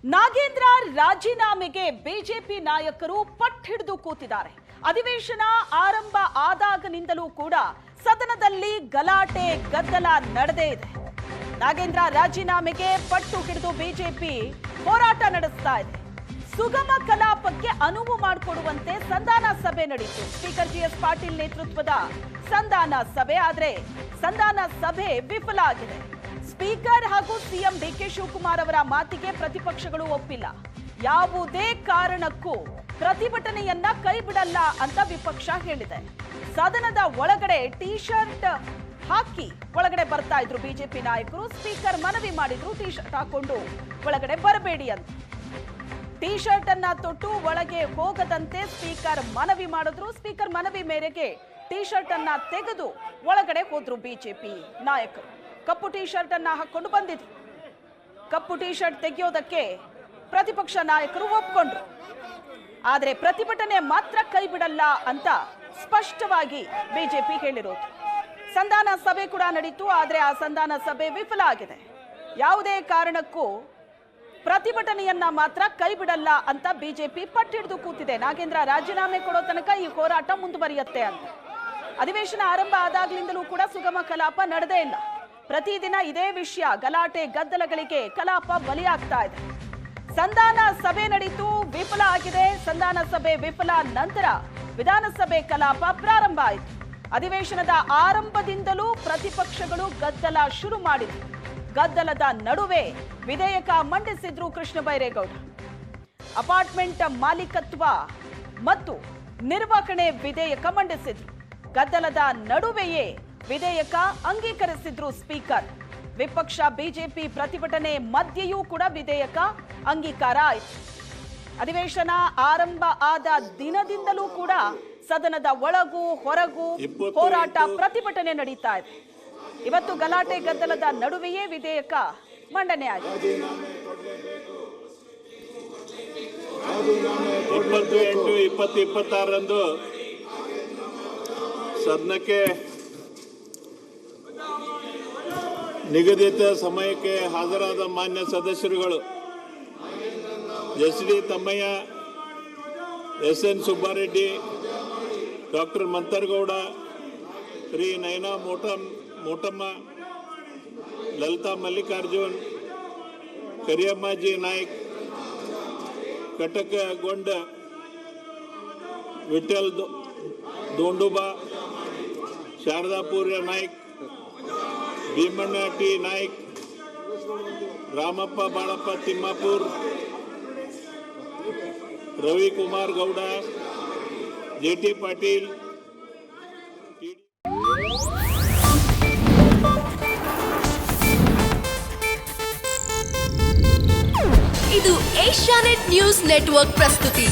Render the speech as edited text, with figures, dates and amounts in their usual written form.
ನಾಗೇಂದ್ರ ರಾಜೀನಾಮೆಗೆ ಬಿಜೆಪಿ ನಾಯಕರು ಪಟ್ಟು ಹಿಡಿದು ಕೂತಿದ್ದಾರೆ. ಅಧಿವೇಶನ ಆರಂಭ ಆದಾಗನಿಂದಲೂ ಕೂಡ ಸದನದಲ್ಲಿ ಗಲಾಟೆ ಗದ್ದಲ ನಡೆದೇ ಇದೆ. ನಾಗೇಂದ್ರ ರಾಜೀನಾಮೆಗೆ ಪಟ್ಟು ಹಿಡಿದು ಬಿಜೆಪಿ ಹೋರಾಟ ನಡೆಸ್ತಾ ಇದೆ. ಸುಗಮ ಕಲಾಪಕ್ಕೆ ಅನುವು ಮಾಡಿಕೊಡುವಂತೆ ಸಂಧಾನ ಸಭೆ ನಡೆಯಿತು. ಸ್ಪೀಕರ್ ಜಿಎಸ್ ಪಾಟೀಲ್ ನೇತೃತ್ವದ ಸಂಧಾನ ಸಭೆ. ಆದರೆ ಸಂಧಾನ ಸಭೆ ವಿಫಲ ಆಗಿದೆ. ಸ್ಪೀಕರ್ ಹಾಗೂ ಸಿಎಂ ಡಿಕೆ ಶಿವಕುಮಾರ್ ಅವರ ಮಾತಿಗೆ ಪ್ರತಿಪಕ್ಷಗಳು ಒಪ್ಪಿಲ್ಲ. ಯಾವುದೇ ಕಾರಣಕ್ಕೂ ಪ್ರತಿಭಟನೆಯನ್ನ ಕೈಬಿಡಲ್ಲ ಅಂತ ವಿಪಕ್ಷ ಹೇಳಿದೆ. ಸದನದ ಒಳಗಡೆ ಟಿ ಶರ್ಟ್ ಹಾಕಿ ಒಳಗಡೆ ಬರ್ತಾ ಇದ್ರು ಬಿಜೆಪಿ ನಾಯಕರು. ಸ್ಪೀಕರ್ ಮನವಿ ಮಾಡಿದ್ರು ಟಿ ಶರ್ಟ್ ಹಾಕೊಂಡು ಒಳಗಡೆ ಬರಬೇಡಿ ಅಂತ. ಟಿ ಶರ್ಟ್ ಅನ್ನ ತೊಟ್ಟು ಒಳಗೆ ಹೋಗದಂತೆ ಸ್ಪೀಕರ್ ಮನವಿ ಮಾಡಿದ್ರು. ಸ್ಪೀಕರ್ ಮನವಿ ಮೇರೆಗೆ ಟಿ ಶರ್ಟ್ ಅನ್ನ ತೆಗೆದು ಒಳಗಡೆ ಹೋದ್ರು ಬಿಜೆಪಿ ನಾಯಕರು. ಕಪ್ಪು ಟಿ ಶರ್ಟ್ ಅನ್ನ ಹಾಕೊಂಡು ಬಂದಿದ್ರು. ಕಪ್ಪು ಟಿ ಶರ್ಟ್ ತೆಗೆಯೋದಕ್ಕೆ ಪ್ರತಿಪಕ್ಷ ನಾಯಕರು ಒಪ್ಕೊಂಡ್ರು. ಆದರೆ ಪ್ರತಿಭಟನೆ ಮಾತ್ರ ಕೈ ಬಿಡಲ್ಲ ಅಂತ ಸ್ಪಷ್ಟವಾಗಿ ಬಿಜೆಪಿ ಹೇಳಿರೋದು. ಸಂಧಾನ ಸಭೆ ಕೂಡ ನಡೀತು. ಆದರೆ ಆ ಸಂಧಾನ ಸಭೆ ವಿಫಲ ಆಗಿದೆ. ಯಾವುದೇ ಕಾರಣಕ್ಕೂ ಪ್ರತಿಭಟನೆಯನ್ನ ಮಾತ್ರ ಕೈ ಬಿಡಲ್ಲ ಅಂತ ಬಿಜೆಪಿ ಪಟ್ಟಿಡಿದು ಕೂತಿದೆ. ನಾಗೇಂದ್ರ ರಾಜೀನಾಮೆ ಕೊಡೋ ತನಕ ಈ ಹೋರಾಟ ಮುಂದುವರಿಯುತ್ತೆ ಅಂತ. ಅಧಿವೇಶನ ಆರಂಭ ಆದಾಗ್ಲಿಂದಲೂ ಕೂಡ ಸುಗಮ ಕಲಾಪ ನಡೆದೇ ಇಲ್ಲ. ಪ್ರತಿದಿನ ಇದೇ ವಿಷಯ, ಗಲಾಟೆ ಗದ್ದಲಗಳಿಗೆ ಕಲಾಪ ಬಲಿಯಾಗ್ತಾ ಇದೆ. ಸಂಧಾನ ಸಭೆ ನಡೀತು, ವಿಫಲ ಆಗಿದೆ. ಸಂಧಾನ ಸಭೆ ವಿಫಲ ನಂತರ ವಿಧಾನಸಭೆ ಕಲಾಪ ಪ್ರಾರಂಭ ಆಯಿತು. ಅಧಿವೇಶನದ ಆರಂಭದಿಂದಲೂ ಪ್ರತಿಪಕ್ಷಗಳು ಗದ್ದಲ ಶುರು ಮಾಡಿದ್ರು. ಗದ್ದಲದ ನಡುವೆ ವಿಧೇಯಕ ಮಂಡಿಸಿದ್ರು ಕೃಷ್ಣ ಬೈರೇಗೌಡ. ಅಪಾರ್ಟ್ಮೆಂಟ್ ಮಾಲೀಕತ್ವ ಮತ್ತು ನಿರ್ವಹಣೆ ವಿಧೇಯಕ ಮಂಡಿಸಿದ್ರು. ಗದ್ದಲದ ನಡುವೆಯೇ ವಿಧೇಯಕ ಅಂಗೀಕರಿಸಿದ್ರು ಸ್ಪೀಕರ್. ವಿಪಕ್ಷ ಬಿಜೆಪಿ ಪ್ರತಿಭಟನೆ ಮಧ್ಯೆಯೂ ಕೂಡ ವಿಧೇಯಕ ಅಂಗೀಕಾರ ಆಯಿತು. ಅಧಿವೇಶನ ಆರಂಭ ಆದ ದಿನದಿಂದಲೂ ಕೂಡ ಸದನದ ಒಳಗೂ ಹೊರಗೂ ಹೋರಾಟ ಪ್ರತಿಭಟನೆ ನಡೀತಾ ಇದೆ. ಇವತ್ತು ಗಲಾಟೆ ಗದ್ದಲದ ನಡುವೆಯೇ ವಿಧೇಯಕ ಮಂಡನೆ ಆಗಿದೆ. 28-20-26ರಂದು ಸದನಕ್ಕೆ ನಿಗದಿತ ಸಮಯಕ್ಕೆ ಹಾಜರಾದ ಮಾನ್ಯ ಸದಸ್ಯರುಗಳು S D. Thammayya, S N. Subbareddy, doctor Mantharagowda, Shri Nayana Motamma, Lalitha Mallikarjun, Kariyammaji Naik, Katakagonda Vithal Dhonduba, Sharadapura Naik, Bheemanna T Naik, Ramappa Balappa Timmapur, Ravikumar Gowda, J T. Patil. ಇದು ಏಷ್ಯಾನೆಟ್ ನ್ಯೂಸ್ ನೆಟ್ವರ್ಕ್ ಪ್ರಸ್ತುತಿ.